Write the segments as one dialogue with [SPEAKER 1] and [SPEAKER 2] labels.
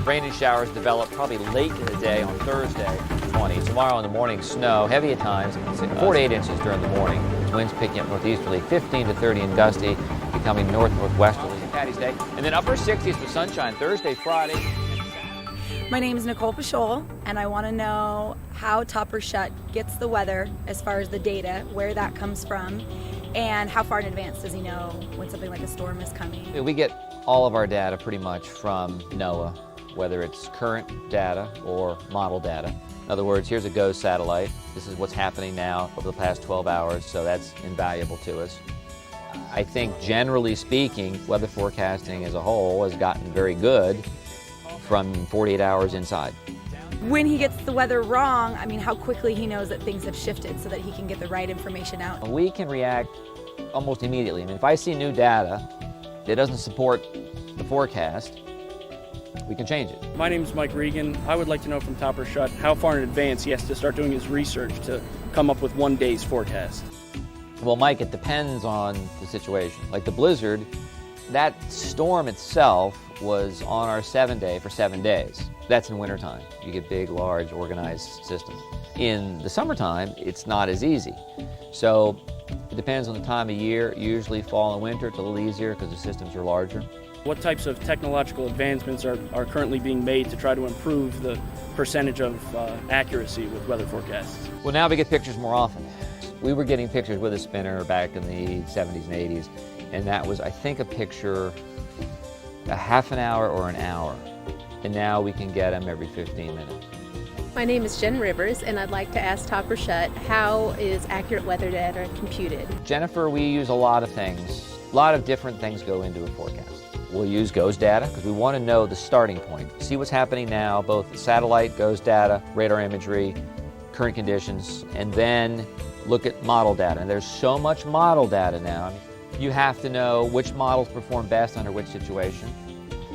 [SPEAKER 1] Rain and showers develop probably late in the day on Thursday, 20. Tomorrow in the morning, snow, heavy at times, 4 to 8 inches during the morning. Winds picking up northeasterly, 15 to 30 and gusty, becoming north-northwesterly. Patty's Day. And then upper 60s with sunshine Thursday, Friday.
[SPEAKER 2] My name is Nicole Pichol, and I want to know how Topper Shutt gets the weather as far as the data, where that comes from, and how far in advance does he know when something like a storm is coming?
[SPEAKER 1] We get all of our data pretty much from NOAA, whether it's current data or model data. In other words, here's a GOES satellite. This is what's happening now over the past 12 hours, so that's invaluable to us. I think generally speaking, weather forecasting as a whole has gotten very good from 48 hours inside.
[SPEAKER 2] When he gets the weather wrong, I mean, how quickly he knows that things have shifted so that he can get the right information out.
[SPEAKER 1] We can react almost immediately. I mean, if I see new data that doesn't support the forecast, we can change it.
[SPEAKER 3] My name is Mike Regan. I would like to know from Topper Shutt how far in advance he has to start doing his research to come up with one day's forecast.
[SPEAKER 1] Well, Mike, it depends on the situation. Like the blizzard, that storm itself was on our 7-day for 7 days. That's in wintertime. You get big, large, organized systems. In the summertime, it's not as easy. So it depends on the time of year. Usually fall and winter, it's a little easier because the systems are larger.
[SPEAKER 3] What types of technological advancements are currently being made to try to improve the percentage of accuracy with weather forecasts?
[SPEAKER 1] Well, now we get pictures more often. We were getting pictures with a spinner back in the 70s and 80s, and that was, I think, a picture a half an hour or an hour. And now we can get them every 15 minutes.
[SPEAKER 4] My name is Jen Rivers, and I'd like to ask Topper Shutt, how is accurate weather data computed?
[SPEAKER 1] Jennifer, we use a lot of things. A lot of different things go into a forecast. We'll use GOES data because we want to know the starting point. See what's happening now, both satellite, GOES data, radar imagery, current conditions, and then look at model data. And there's so much model data now. You have to know which models perform best under which situation.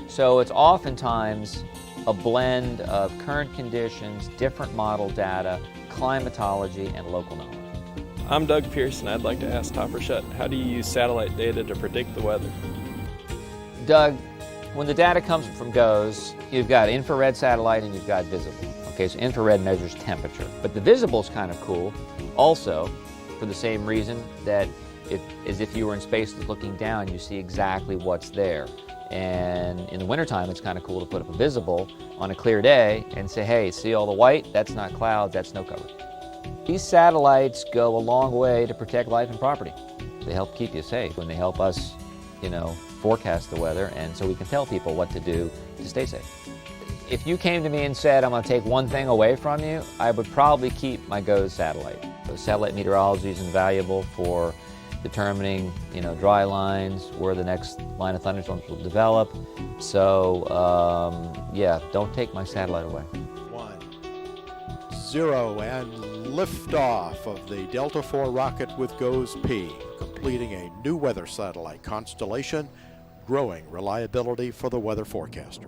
[SPEAKER 1] So it's oftentimes a blend of current conditions, different model data, climatology, and local knowledge.
[SPEAKER 5] I'm Doug Pierce, and I'd like to ask Topper Shutt, how do you use satellite data to predict the weather?
[SPEAKER 1] Doug, when the data comes from GOES, you've got infrared satellite and you've got visible. Okay, so infrared measures temperature, but the visible is kind of cool also for the same reason that as if you were in space looking down, you see exactly what's there. And in the wintertime, it's kind of cool to put up a visible on a clear day and say, hey, see all the white? That's not clouds, that's snow cover. These satellites go a long way to protect life and property. They help keep you safe when they help us, forecast the weather, and so we can tell people what to do to stay safe. If you came to me and said, I'm going to take one thing away from you, I would probably keep my GOES satellite. So satellite meteorology is invaluable for determining, dry lines, where the next line of thunderstorms will develop. So, yeah, don't take my satellite away.
[SPEAKER 6] 1, 0, and liftoff of the Delta IV rocket with GOES P, completing a new weather satellite constellation, growing reliability for the weather forecaster.